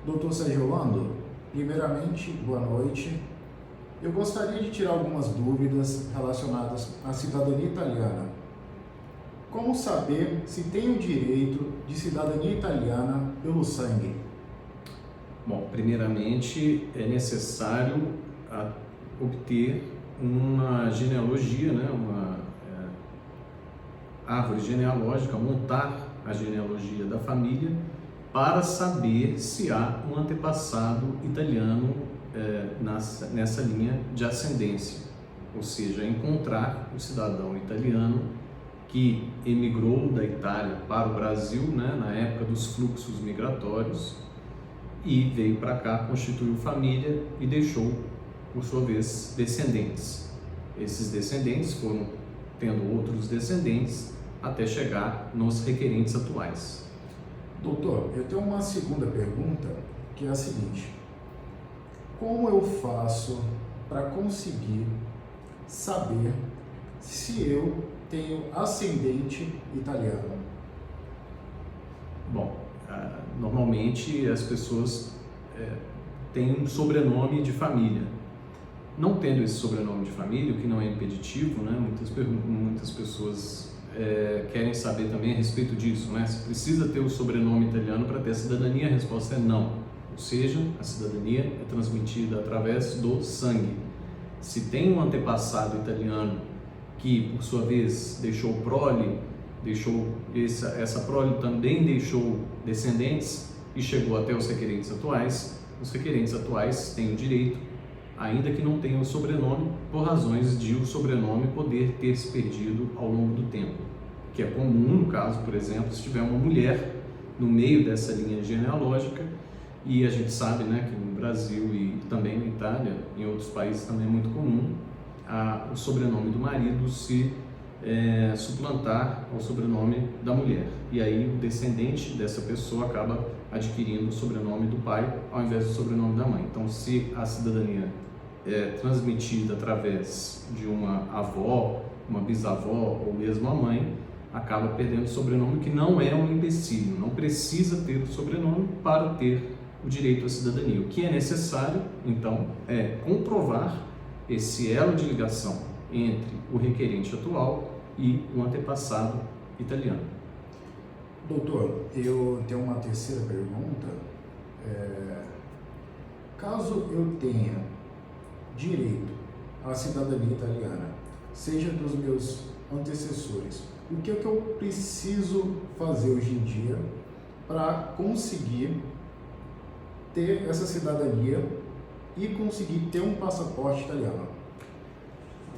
Doutor Sérgio Orlando, primeiramente, boa noite. Eu gostaria de tirar algumas dúvidas relacionadas à cidadania italiana. Como saber se tenho direito de cidadania italiana pelo sangue? Bom, primeiramente é necessário obter uma genealogia, né, uma árvore genealógica, montar a genealogia da família para saber se há um antepassado italiano nessa linha de ascendência, ou seja, encontrar o cidadão italiano que emigrou da Itália para o Brasil, né, na época dos fluxos migratórios, e veio para cá, constituiu família e deixou, por sua vez, descendentes. Esses descendentes foram tendo outros descendentes até chegar nos requerentes atuais. Doutor, eu tenho uma segunda pergunta, que é a seguinte: como eu faço para conseguir saber se eu tenho ascendente italiano? Bom, normalmente as pessoas têm um sobrenome de família. Não tendo esse sobrenome de família, o que não é impeditivo, né? Muitas pessoas querem saber também a respeito disso, né? Se precisa ter o sobrenome italiano para ter a cidadania, a resposta é não. Ou seja, a cidadania é transmitida através do sangue. Se tem um antepassado italiano que, por sua vez, deixou prole, essa prole também deixou descendentes e chegou até os requerentes atuais têm o direito, ainda que não tenham o sobrenome, por razões de o sobrenome poder ter se perdido ao longo do tempo, que é comum no caso, por exemplo, se tiver uma mulher no meio dessa linha genealógica, e a gente sabe, né, que no Brasil e também na Itália, em outros países também é muito comum o sobrenome do marido se suplantar ao sobrenome da mulher, e aí o descendente dessa pessoa acaba adquirindo o sobrenome do pai ao invés do sobrenome da mãe. Então, se a cidadania é transmitida através de uma avó, uma bisavó ou mesmo a mãe, acaba perdendo o sobrenome, que não é um empecilho, não precisa ter o sobrenome para ter o direito à cidadania. O que é necessário, então, é comprovar esse elo de ligação entre o requerente atual e o antepassado italiano. Doutor, eu tenho uma terceira pergunta. Caso eu tenha direito à cidadania italiana, seja dos meus antecessores, o que é que eu preciso fazer hoje em dia para conseguir ter essa cidadania e conseguir ter um passaporte italiano?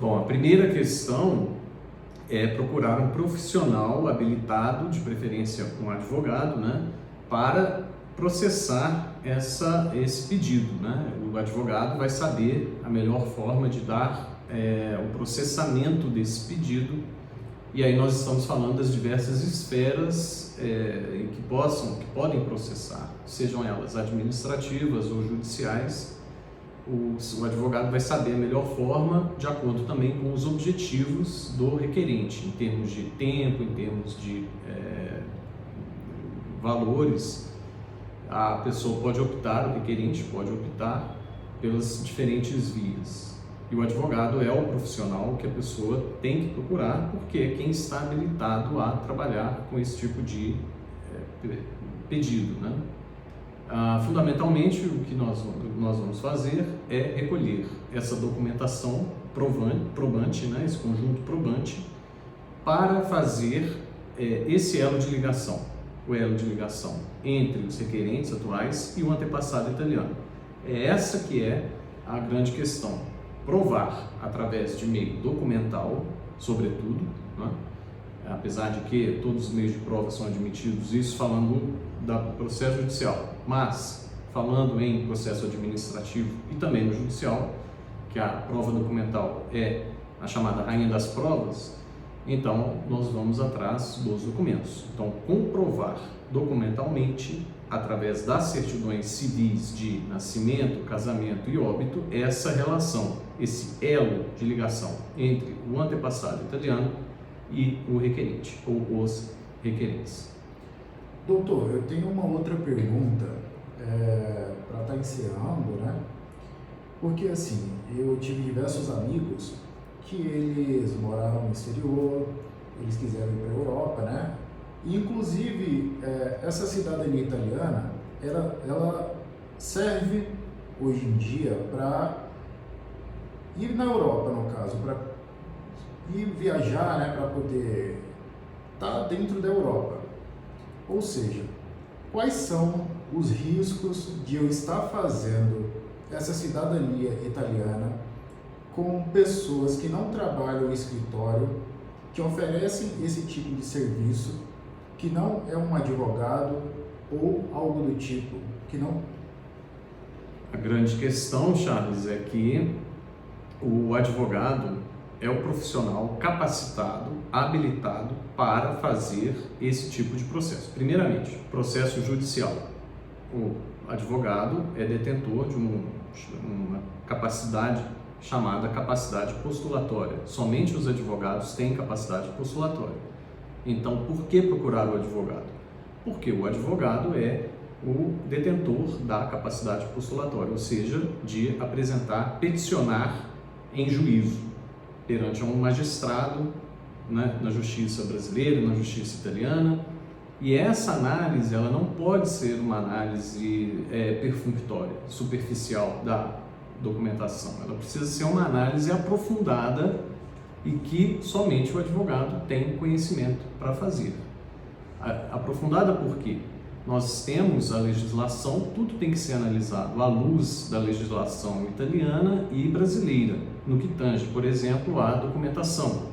Bom, a primeira questão é procurar um profissional habilitado, de preferência um advogado, né, para processar esse pedido, né? O advogado vai saber a melhor forma de dar o processamento desse pedido, e aí nós estamos falando das diversas esferas que podem processar, sejam elas administrativas ou judiciais. O advogado vai saber a melhor forma, de acordo também com os objetivos do requerente, em termos de tempo, em termos de valores. A pessoa pode optar, o requerente pode optar pelas diferentes vias. E o advogado é o profissional que a pessoa tem que procurar, porque é quem está habilitado a trabalhar com esse tipo de pedido, né? Fundamentalmente, o que nós vamos fazer é recolher essa documentação probante, né, esse conjunto probante, para fazer esse elo de ligação, o elo de ligação entre os requerentes atuais e o antepassado italiano. É essa que é a grande questão: provar através de meio documental, sobretudo, né? Apesar de que todos os meios de prova são admitidos, isso falando do processo judicial, mas falando em processo administrativo e também no judicial, que a prova documental é a chamada rainha das provas, então nós vamos atrás dos documentos. Então, comprovar documentalmente, através das certidões civis de nascimento, casamento e óbito, essa relação, esse elo de ligação entre o antepassado italiano e o requerente, ou os requerentes. Doutor, eu tenho uma outra pergunta para estar encerrando, né? Porque assim, eu tive diversos amigos que eles moraram no exterior, eles quiseram ir para a Europa, né? E, inclusive, essa cidadania italiana, ela serve hoje em dia para ir na Europa, no caso, para ir viajar, né? Para poder estar dentro da Europa. Ou seja, quais são os riscos de eu estar fazendo essa cidadania italiana com pessoas que não trabalham em escritório, que oferecem esse tipo de serviço, que não é um advogado ou algo do tipo, que não... A grande questão, Charles, é que o advogado é o profissional capacitado, habilitado para fazer esse tipo de processo. Primeiramente, processo judicial. O advogado é detentor de uma capacidade chamada capacidade postulatória. Somente os advogados têm capacidade postulatória. Então, por que procurar o advogado? Porque o advogado é o detentor da capacidade postulatória, ou seja, de apresentar, peticionar em juízo perante um magistrado, né, na justiça brasileira, na justiça italiana. E essa análise, ela não pode ser uma análise perfunctória, superficial da documentação. Ela precisa ser uma análise aprofundada e que somente o advogado tem conhecimento para fazer. Aprofundada por quê? Nós temos a legislação, tudo tem que ser analisado à luz da legislação italiana e brasileira, no que tange, por exemplo, a documentação,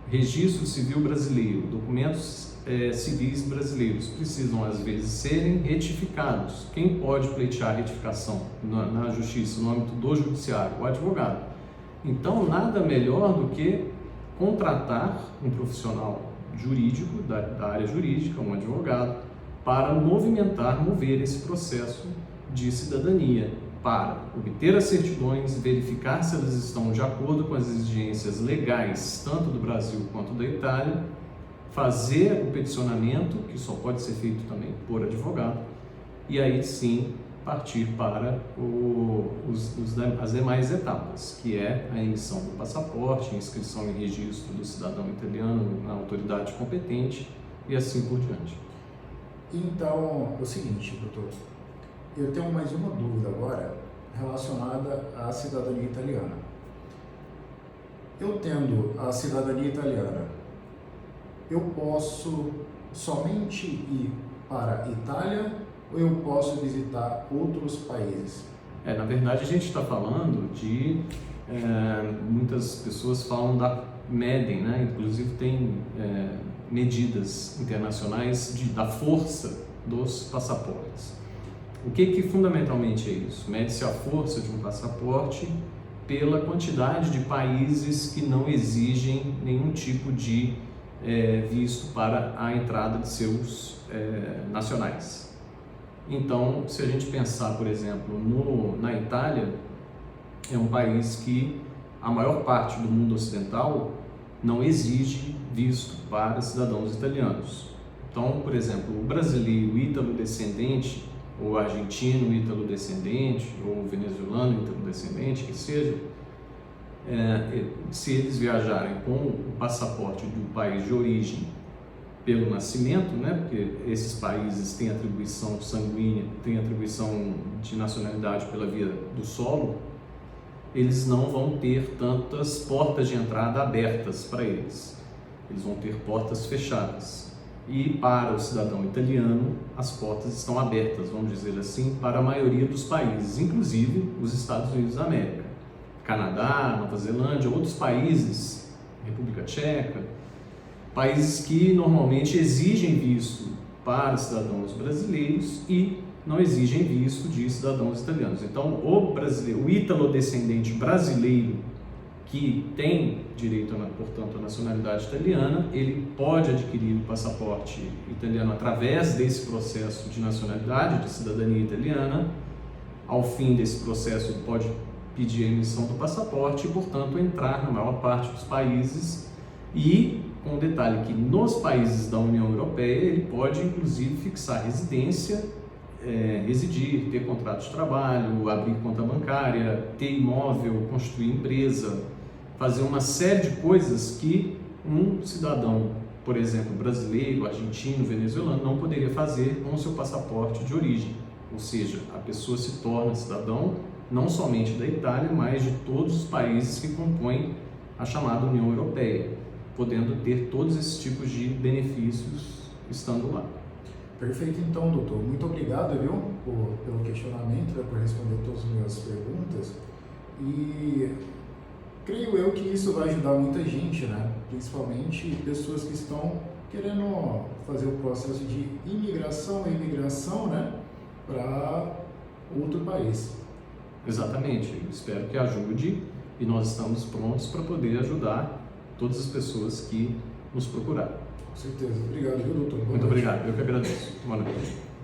registro civil brasileiro, documentos civis brasileiros precisam às vezes serem retificados. Quem pode pleitear retificação na justiça, no âmbito do judiciário? O advogado. Então, nada melhor do que contratar um profissional jurídico, da área jurídica, um advogado, para mover esse processo de cidadania, para obter as certidões, verificar se elas estão de acordo com as exigências legais, tanto do Brasil quanto da Itália, fazer o peticionamento, que só pode ser feito também por advogado, e aí sim partir para as demais etapas, que é a emissão do passaporte, a inscrição em registro do cidadão italiano na autoridade competente e assim por diante. Então, é o seguinte, doutor, eu tenho mais uma dúvida agora relacionada à cidadania italiana. Eu tendo a cidadania italiana, eu posso somente ir para a Itália ou eu posso visitar outros países? Na verdade, a gente está falando de... muitas pessoas falam da MEDEM, né? Inclusive tem medidas internacionais da força dos passaportes. O que fundamentalmente é isso? Mede-se a força de um passaporte pela quantidade de países que não exigem nenhum tipo de visto para a entrada de seus nacionais. Então, se a gente pensar, por exemplo, na Itália, é um país que a maior parte do mundo ocidental não exige visto para cidadãos italianos. Então, por exemplo, o brasileiro ítalo-descendente, ou argentino ítalo-descendente, ou venezuelano ítalo-descendente, que seja, se eles viajarem com o passaporte do país de origem pelo nascimento, né, porque esses países têm atribuição sanguínea, têm atribuição de nacionalidade pela via do solo, eles não vão ter tantas portas de entrada abertas para eles. Eles vão ter portas fechadas. E para o cidadão italiano, as portas estão abertas, vamos dizer assim, para a maioria dos países, inclusive os Estados Unidos da América, Canadá, Nova Zelândia, outros países, República Tcheca, países que normalmente exigem visto para cidadãos brasileiros e não exigem visto de cidadãos italianos. Então, o ítalo-descendente brasileiro que tem direito, portanto, à nacionalidade italiana, ele pode adquirir o passaporte italiano através desse processo de nacionalidade, de cidadania italiana. Ao fim desse processo, ele pode pedir a emissão do passaporte e, portanto, entrar na maior parte dos países e, com o detalhe que nos países da União Europeia, ele pode, inclusive, fixar residência residir, ter contrato de trabalho, abrir conta bancária, ter imóvel, constituir empresa, fazer uma série de coisas que um cidadão, por exemplo, brasileiro, argentino, venezuelano, não poderia fazer com o seu passaporte de origem. Ou seja, a pessoa se torna cidadão não somente da Itália, mas de todos os países que compõem a chamada União Europeia, podendo ter todos esses tipos de benefícios estando lá. Perfeito, então, doutor. Muito obrigado, viu, pelo questionamento, por responder todas as minhas perguntas. E creio eu que isso vai ajudar muita gente, né? Principalmente pessoas que estão querendo fazer o processo de imigração e imigração, né, para outro país. Exatamente. Eu espero que ajude e nós estamos prontos para poder ajudar todas as pessoas que nos procuraram. Com certeza. Obrigado, viu, doutor? Muito obrigado. Eu que agradeço. Boa noite.